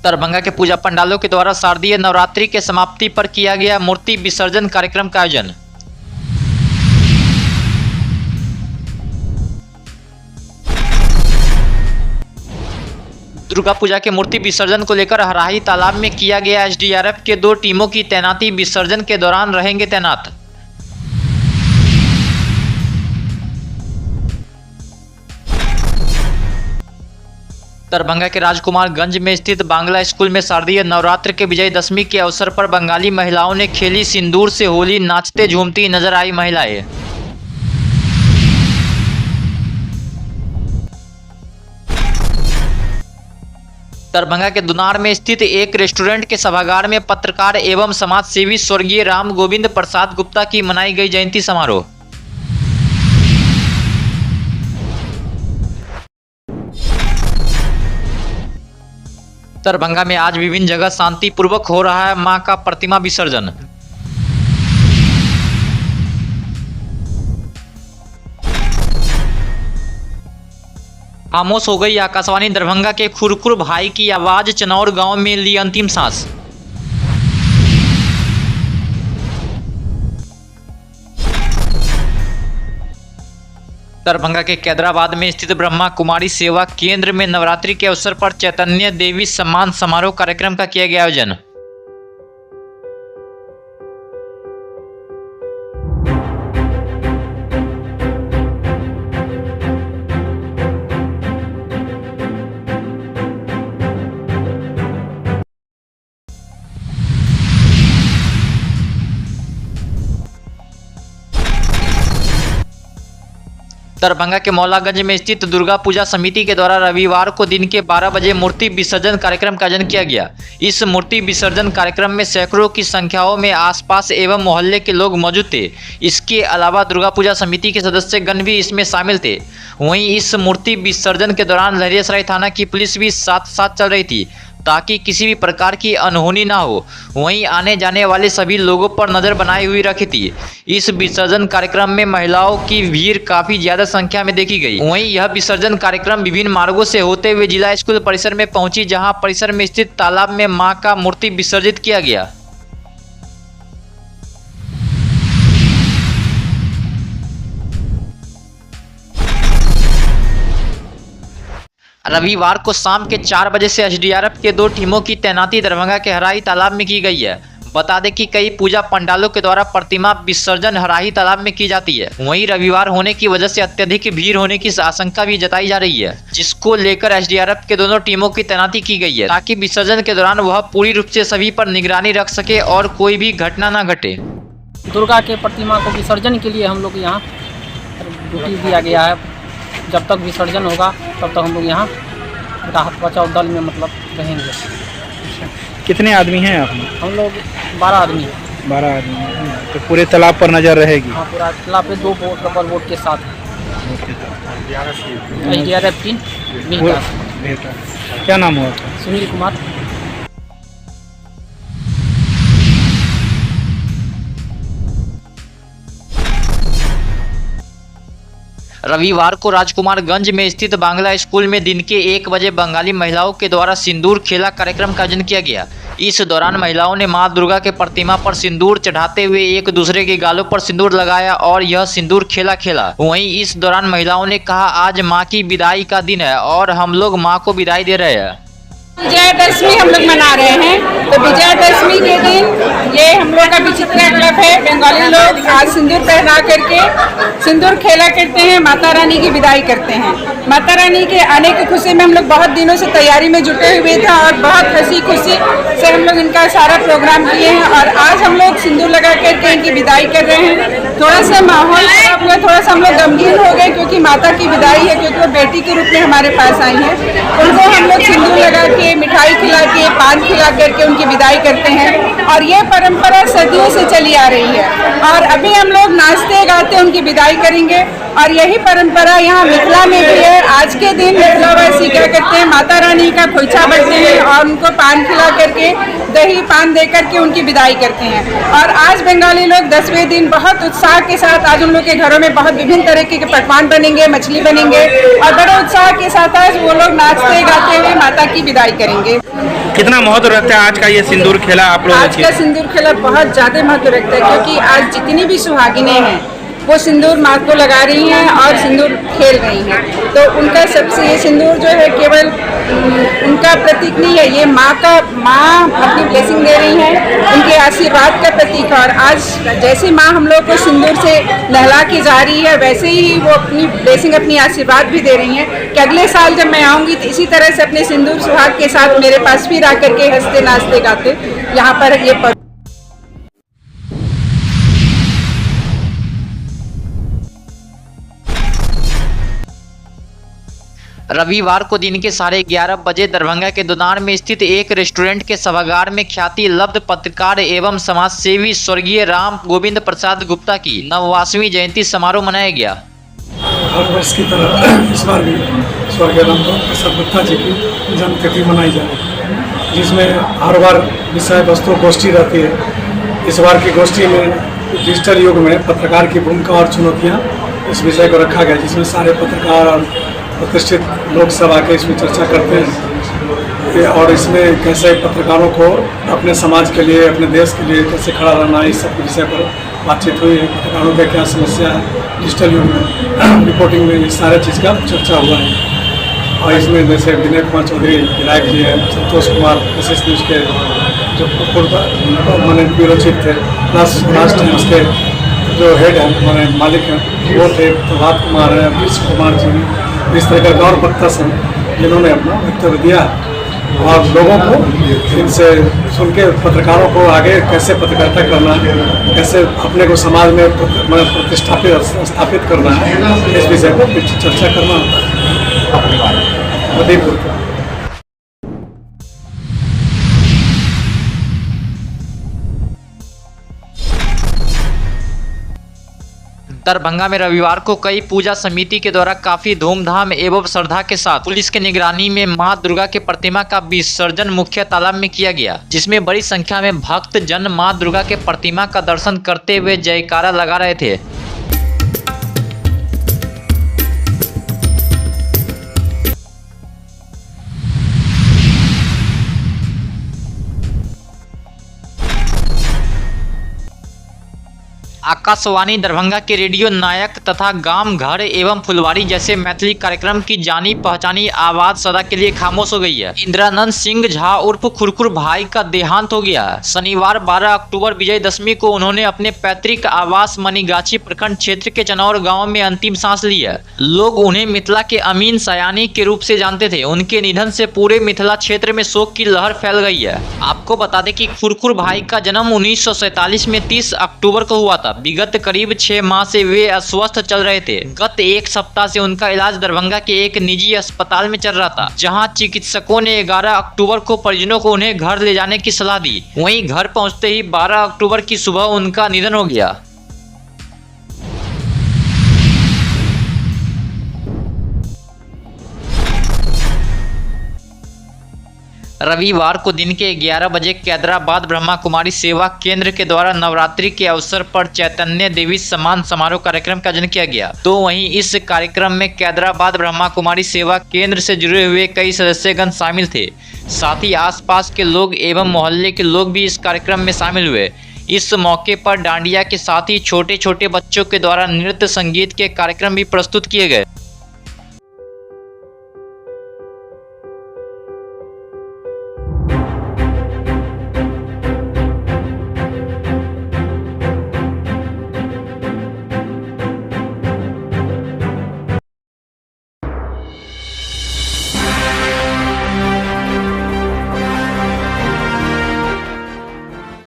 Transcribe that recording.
दरभंगा के पूजा पंडालों के द्वारा शारदीय नवरात्रि के समाप्ति पर किया गया मूर्ति विसर्जन कार्यक्रम का आयोजन। दुर्गा पूजा के मूर्ति विसर्जन को लेकर हराही तालाब में किया गया एसडीआरएफ के 2 टीमों की तैनाती विसर्जन के दौरान रहेंगे तैनात। दरभंगा के राजकुमारगंज में स्थित बांग्ला स्कूल में शारदीय नवरात्र के विजयदशमी के अवसर पर बंगाली महिलाओं ने खेली सिंदूर से होली। नाचते झूमती नजर आई महिलाएं। दरभंगा के दुनार में स्थित एक रेस्टोरेंट के सभागार में पत्रकार एवं समाज सेवी स्वर्गीय राम गोविंद प्रसाद गुप्ता की मनाई गई जयंती समारोह। दरभंगा में आज विभिन्न जगह शांतिपूर्वक हो रहा है मां का प्रतिमा विसर्जन। खामोश हो गई आकाशवाणी। दरभंगा के खुरकुर भाई की आवाज चनौर गांव में ली अंतिम सांस। दरभंगा के कैदराबाद में स्थित ब्रह्मा कुमारी सेवा केंद्र में नवरात्रि के अवसर पर चैतन्य देवी सम्मान समारोह कार्यक्रम का किया गया आयोजन। दरभंगा के मौलागंज में स्थित दुर्गा पूजा समिति के द्वारा रविवार को दिन के 12 बजे मूर्ति विसर्जन कार्यक्रम का आयोजन किया गया। इस मूर्ति विसर्जन कार्यक्रम में सैकड़ों की संख्याओं में आसपास एवं मोहल्ले के लोग मौजूद थे। इसके अलावा दुर्गा पूजा समिति के सदस्यगण भी इसमें शामिल थे। वहीं इस मूर्ति विसर्जन के दौरान लहरियासराय थाना की पुलिस भी साथ साथ चल रही थी ताकि किसी भी प्रकार की अनहोनी ना हो। वहीं आने जाने वाले सभी लोगों पर नजर बनाई हुई रखी थी। इस विसर्जन कार्यक्रम में महिलाओं की भीड़ काफी ज्यादा संख्या में देखी गई। वहीं यह विसर्जन कार्यक्रम विभिन्न मार्गों से होते हुए जिला स्कूल परिसर में पहुंची, जहां परिसर में स्थित तालाब में मां का मूर्ति विसर्जित किया गया। रविवार को शाम के 4 बजे से एसडीआरएफ के 2 टीमों की तैनाती दरभंगा के हराही तालाब में की गई है। बता दें कि कई पूजा पंडालों के द्वारा प्रतिमा विसर्जन हराही तालाब में की जाती है। वहीं रविवार होने की वजह से अत्यधिक भीड़ होने की आशंका भी जताई जा रही है, जिसको लेकर एसडीआरएफ के दोनों टीमों की तैनाती की गई है ताकि विसर्जन के दौरान वह पूरी रूप से सभी पर निगरानी रख सके और कोई भी घटना न घटे। दुर्गा के प्रतिमा को विसर्जन के लिए हम लोग यहाँ ड्यूटी दिया गया है। जब तक विसर्जन होगा तब तक हम लोग यहाँ राहत बचाव दल में मतलब रहेंगे। कितने आदमी हैं आप में? हम लोग 12 आदमी हैं। 12 आदमी हैं। तो पूरे तालाब पर नजर रहेगी? हाँ, पूरा तालाब पे 2 बोट रबर बोट के साथ एसडीआरएफ टीम। क्या नाम हुआ? सुनील कुमार। रविवार को राजकुमारगंज में स्थित बांग्ला स्कूल में दिन के 1 बजे बंगाली महिलाओं के द्वारा सिंदूर खेला कार्यक्रम का आयोजन किया गया। इस दौरान महिलाओं ने मां दुर्गा के प्रतिमा पर सिंदूर चढ़ाते हुए एक दूसरे के गालों पर सिंदूर लगाया और यह सिंदूर खेला। वहीं इस दौरान महिलाओं ने कहा, आज मां की विदाई का दिन है और हम लोग मां को विदाई दे रहे हैं। विजयादशमी हम लोग मना रहे हैं, तो विजयादशमी के दिन ये हम लोग का विचित्रा क्लब है। बंगाली लोग आज सिंदूर पहना करके सिंदूर खेला करते हैं, माता रानी की विदाई करते हैं। माता रानी के आने की खुशी में हम लोग बहुत दिनों से तैयारी में जुटे हुए थे और बहुत हंसी खुशी से हम लोग इनका सारा प्रोग्राम किए हैं और आज हम लोग सिंदूर लगा करके इनकी विदाई कर रहे हैं। थोड़ा सा माहौल खराब हुआ, थोड़ा सा हम लोग गमगीन हो गए क्योंकि माता की विदाई है, क्योंकि वो बेटी के रूप में हमारे पास आई है। उनको हम लोग सिंदूर लगा के, मिठाई खिला के, पान खिला करके उनकी विदाई करते हैं और ये परंपरा सदियों से चली आ रही है और अभी हम लोग नाचते गाते उनकी विदाई करेंगे और यही परंपरा यहाँ मिथिला में भी है। आज के दिन मिथिलावासी क्या करते हैं, माता रानी का खोइछा भरते हैं और उनको पान खिला करके, दही पान दे करके उनकी विदाई करते हैं। और आज बंगाली लोग 10वें दिन बहुत उत्साह के साथ आज उन लोग के घरों में बहुत विभिन्न तरीके के पकवान बनेंगे, मछली बनेंगे और बड़े उत्साह के साथ आज वो लोग नाचते गाते हुए माता की विदाई करेंगे। कितना महत्व रखता है आज का ये सिंदूर खेला आप लोगों आज का के? सिंदूर खेला बहुत ज़्यादा महत्व रखता है, क्योंकि आज जितनी भी सुहागिनें हैं वो सिंदूर माँ को लगा रही हैं और सिंदूर खेल रही हैं। तो उनका सबसे ये सिंदूर जो है केवल उनका प्रतीक नहीं है, ये माँ अपनी ब्लेसिंग दे रही हैं, उनके आशीर्वाद का प्रतीक है। और आज जैसे माँ हम लोग को सिंदूर से नहला के जा रही है, वैसे ही वो अपनी ब्लेसिंग, अपनी आशीर्वाद भी दे रही हैं कि अगले साल जब मैं आऊँगी तो इसी तरह से अपने सिंदूर सुहाग के साथ मेरे पास फिर आकर के हंसते नाचते गाते यहाँ पर ये रविवार को दिन के 11:30 बजे दरभंगा के दोनार में स्थित एक रेस्टोरेंट के सभागार में ख्याति लब्ध पत्रकार एवं समाजसेवी स्वर्गीय राम गोविंद प्रसाद गुप्ता की 89वीं जयंती समारोह मनाया गया। हर वर्ष की तरह इस बार भी स्वर्गीय राम गोविंद प्रसाद गुप्ता जी की जन्मतिथि मनाई जा रही है, जिसमें हर बार विषय वस्तु गोष्ठी रहती है। इस बार की गोष्ठी में डिजिटल युग में पत्रकार की भूमिका और चुनौतियाँ इस विषय को रखा गया, जिसमें सारे पत्रकार और प्रतिष्ठित लोग सब आके इसमें चर्चा करते हैं और इसमें कैसे पत्रकारों को अपने समाज के लिए, अपने देश के लिए कैसे खड़ा रहना है, इस सब विषय पर बातचीत हुई है। पत्रकारों का क्या समस्या है डिजिटल युग में, रिपोर्टिंग में, इस सारे चीज़ का चर्चा हुआ है। और इसमें जैसे विनय कुमार चौधरी विधायक जी हैं, संतोष कुमार विशेष न्यूज़ के जो पूर्व मैंने ब्यूरो चीफ थे, प्लस लास्ट टाइम्स के जो हेड हैं मैंने मालिक हैं वो थे, प्रभात कुमार है, विश्व कुमार जी, इस तरह का और वक्ता हैं जिन्होंने अपना वक्तव्य दिया और लोगों को इनसे सुन के पत्रकारों को आगे कैसे पत्रकारिता करना है, कैसे अपने को समाज में स्थापित करना है, इस विषय पर चर्चा करना होता है। मधेपुर दरभंगा में रविवार को कई पूजा समिति के द्वारा काफी धूमधाम एवं श्रद्धा के साथ पुलिस के निगरानी में मां दुर्गा के प्रतिमा का विसर्जन मुख्य तालाब में किया गया, जिसमें बड़ी संख्या में भक्त जन मां दुर्गा के प्रतिमा का दर्शन करते हुए जयकारा लगा रहे थे। आकाशवाणी दरभंगा के रेडियो नायक तथा गांव घर एवं फुलवारी जैसे मैथिली कार्यक्रम की जानी पहचानी आवाज सदा के लिए खामोश हो गई है। इंद्रानंद सिंह झा उर्फ खुरखुर भाई का देहांत हो गया। शनिवार 12 अक्टूबर विजयदशमी को उन्होंने अपने पैतृक आवास मनीगाछी प्रखंड क्षेत्र के चनौर गाँव में अंतिम सांस ली है। लोग उन्हें मिथिला के अमीन सयानी के रूप से जानते थे। उनके निधन से पूरे मिथिला क्षेत्र में शोक की लहर फैल गई है। आपको बता दें कि खुरखुर भाई का जन्म 1947 में 30 अक्टूबर को हुआ था। विगत करीब 6 माह से वे अस्वस्थ चल रहे थे। गत एक सप्ताह से उनका इलाज दरभंगा के एक निजी अस्पताल में चल रहा था, जहां चिकित्सकों ने 11 अक्टूबर को परिजनों को उन्हें घर ले जाने की सलाह दी। वहीं घर पहुंचते ही 12 अक्टूबर की सुबह उनका निधन हो गया। रविवार को दिन के 11 बजे कैदराबाद ब्रह्मा कुमारी सेवा केंद्र के द्वारा नवरात्रि के अवसर पर चैतन्य देवी सम्मान समारोह कार्यक्रम का आयोजन किया गया। तो वहीं इस कार्यक्रम में कैदराबाद ब्रह्मा कुमारी सेवा केंद्र से जुड़े हुए कई सदस्यगण शामिल थे। साथ ही आसपास के लोग एवं मोहल्ले के लोग भी इस कार्यक्रम में शामिल हुए। इस मौके पर डांडिया के साथ ही छोटे छोटे बच्चों के द्वारा नृत्य संगीत के कार्यक्रम भी प्रस्तुत किए गए।